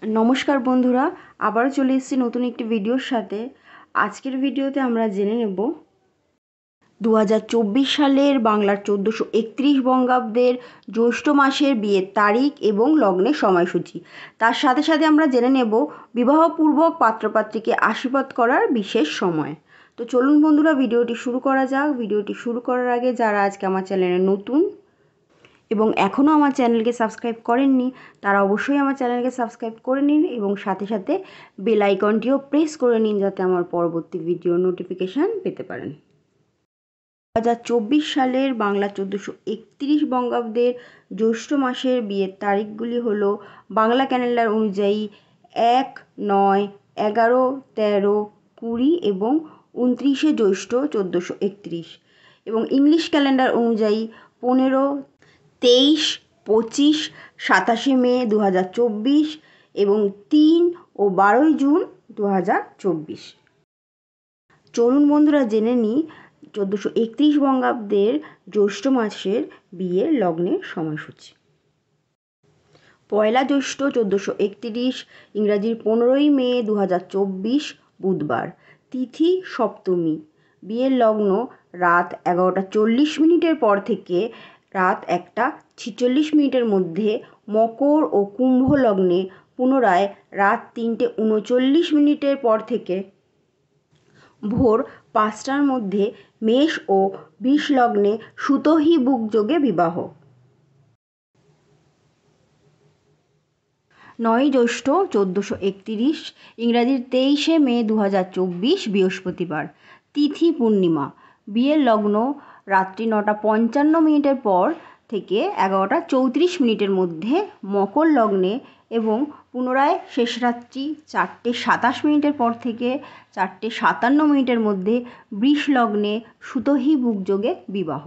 নমস্কার বন্ধুরা, আবারও চলে এসেছি নতুন একটি ভিডিওর সাথে। আজকের ভিডিওতে আমরা জেনে নেব 2024 সালের বাংলার 1431 বঙ্গাব্দের জ্যৈষ্ঠ মাসের বিয়ের তারিখ এবং লগ্নের সময়সূচি। তার সাথে সাথে আমরা জেনে নেব বিবাহপূর্বক পাত্রপাত্রীকে আশীর্বাদ করার বিশেষ সময়। তো চলুন বন্ধুরা, ভিডিওটি শুরু করা যাক। ভিডিওটি শুরু করার আগে যারা আজকে আমার চ্যানেলে নতুন এবং এখনও আমার চ্যানেলকে সাবস্ক্রাইব করেননি, তারা অবশ্যই আমার চ্যানেলকে সাবস্ক্রাইব করে নিন এবং সাথে সাথে বেল আইকনটিও প্রেস করে নিন, যাতে আমার পরবর্তী ভিডিও নোটিফিকেশান পেতে পারেন। 2024 সালের বাংলা 1431 বঙ্গাব্দের জ্যৈষ্ঠ মাসের বিয়ের তারিখগুলি হলো বাংলা ক্যালেন্ডার অনুযায়ী 1, 9, 11, 13, 20 এবং 29 জ্যৈষ্ঠ 1431 এবং ইংলিশ ক্যালেন্ডার অনুযায়ী 15, 23, 25, 27 মে 2024 এবং 3 ও 12 জুন 2024। চলুন বন্ধুরা জেনে নিই 1431 বঙ্গাব্দের জ্যৈষ্ঠ মাসের বিয়ের লগ্নের সময়সূচি। পয়লা জ্যৈষ্ঠ 1431, ইংরাজির 15ই মে 2024 বুধবার, তিথি সপ্তমী, বিয়ের লগ্ন রাত 11:40 পর থেকে রাত 1:46 মধ্যে, মকর ও কুম্ভ লগ্নে পুনরায় রাত 3:39 পর থেকে ভোর 5টার মধ্যে, মেষ ও বৃষ লগ্নে সুতহি বুক যোগে বিবাহ। 9 জ্যৈষ্ঠ 1431, ইংরাজির 23 মে 2024 বৃহস্পতিবার, তিথি পূর্ণিমা, বিয়ের লগ্ন রাত্রি 9:55 পর থেকে 11:34 মধ্যে, মকর লগ্নে এবং পুনরায় শেষ রাত্রি 4:27 পর থেকে 4:57 মধ্যে, বৃষ লগ্নে সুতহি বুক যোগে বিবাহ।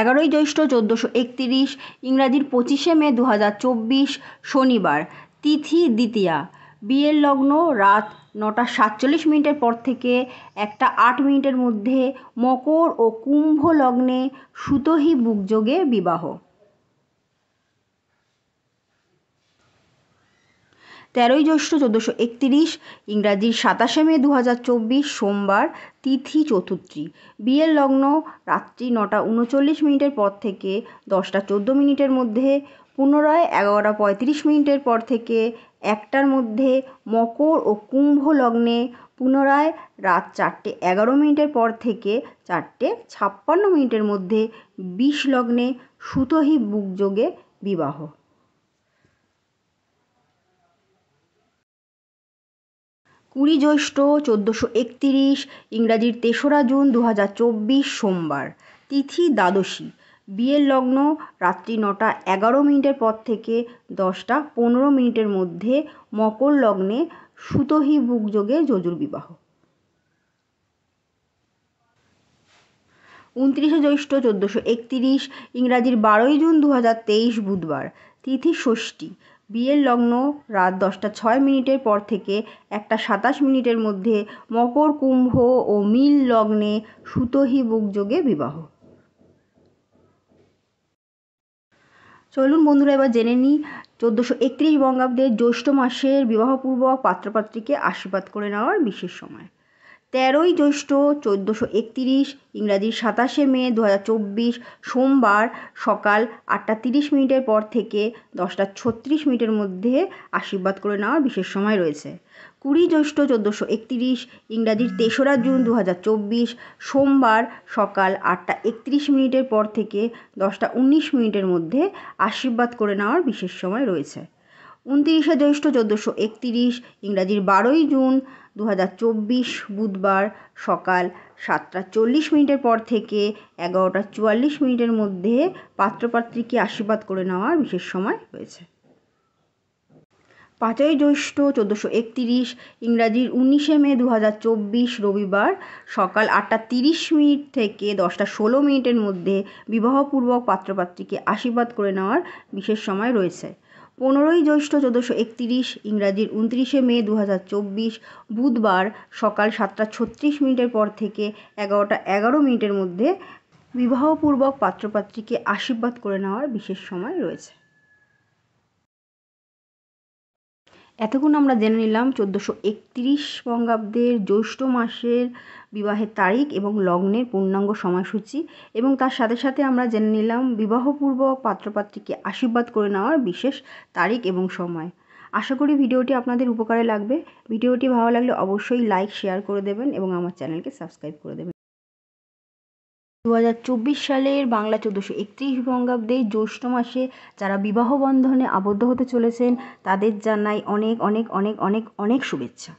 11 জ্যৈষ্ঠ 1431, ইংরাজির 25 মে 2024 শনিবার, তিথি দ্বিতীয়া, বিয়ের লগ্ন রাত 9:47 পর থেকে 1:08 মধ্যে, মকর ও কুম্ভ লগ্নে সুতহি বুক যোগে বিবাহ। 13 জ্যৈষ্ঠ 1431, ইংরাজির 27 মে 2024 সোমবার, তিথি চতুর্থী, বিয়ের লগ্ন রাত্রি 9:39 পর থেকে 10:14 মধ্যে, পুনরায় 11:35 পর থেকে 1টার মধ্যে, মকর ও কুম্ভ লগ্নে পুনরায় রাত 4:11 পর থেকে 4:56 মধ্যে, বৃষ লগ্নে সুতহি বুক যোগে বিবাহ। 20 জ্যৈষ্ঠ 1431, ইংরাজির 3রা জুন 2024 সোমবার, তিথি দ্বাদশী, বিয়ের লগ্ন রাত্রি 9:11 পর থেকে 10:15 মধ্যে, মকর লগ্নে সুতহি বুক যোগে যজুর বিবাহ। 29 জ্যৈষ্ঠ 1431, ইংরাজির 12 জুন 2023 বুধবার, তিথি ষষ্ঠী, বিয়ের লগ্ন রাত 10:06 পর থেকে 1:27 মধ্যে, মকর কুম্ভ ও মীন লগ্নে সুতহি বুক যোগে বিবাহ। চলুন বন্ধুরা এবার জেনে নিই 1431 বঙ্গাব্দের জ্যৈষ্ঠ মাসের বিবাহপূর্বক পাত্রপাত্রীকে আশীর্বাদ করে নেওয়ার বিশেষ সময়। 13 জ্যৈষ্ঠ 1431, ইংরাজির 27 মে 2024 সোমবার, সকাল 8:30 পর থেকে 10:36 মধ্যে মধ্যে করে নেওয়ার বিশেষ সময় রয়েছে। 20 জ্যৈষ্ঠ 1431, ইংরাজির 3রা জুন 2024 সোমবার, সকাল 8:31 পর থেকে 10:19 মধ্যে করে নেওয়ার বিশেষ সময় রয়েছে। 29 জ্যৈষ্ঠ 1431, ইংরাজির 12 জুন 2024 বুধবার, সকাল 7:40 পর থেকে 11:44 মধ্যে পাত্রপাত্রীকে আশীর্বাদ করে নেওয়ার বিশেষ সময় রয়েছে। 5 জ্যৈষ্ঠ 1431, ইংরাজির 19 মে 2024 রবিবার, সকাল 8:30 থেকে 10:16 মধ্যে বিবাহপূর্বক পাত্রপাত্রীকে আশীর্বাদ করে নেওয়ার বিশেষ সময় রয়েছে। 15 জ্যৈষ্ঠ 1431, ইংরাজির 29 মে 2024 বুধবার, সকাল 7:36 পর থেকে 11:11 মধ্যে বিবাহপূর্বক পাত্রপাত্রীকে আশীর্বাদ করে নেওয়ার বিশেষ সময় রয়েছে। এতক্ষণ আমরা জেনে নিলাম 1431 বঙ্গাব্দের জ্যৈষ্ঠ মাসের বিবাহের তারিখ এবং লগ্নের পূর্ণাঙ্গ সময়সূচি, এবং তার সাথে সাথে আমরা জেনে নিলাম বিবাহপূর্বক পাত্রপাত্রীকে আশীর্বাদ করে নেওয়ার বিশেষ তারিখ এবং সময়। আশা করি ভিডিওটি আপনাদের উপকারে লাগবে। ভিডিওটি ভালো লাগলে অবশ্যই লাইক শেয়ার করে দেবেন এবং আমার চ্যানেলকে সাবস্ক্রাইব করে দেবেন। 2024 সালের বাংলা 1431 বঙ্গাব্দে জ্যৈষ্ঠ মাসে যারা বিবাহ বন্ধনে আবদ্ধ হতে চলেছেন তাদের জানাই অনেক অনেক অনেক অনেক অনেক শুভেচ্ছা।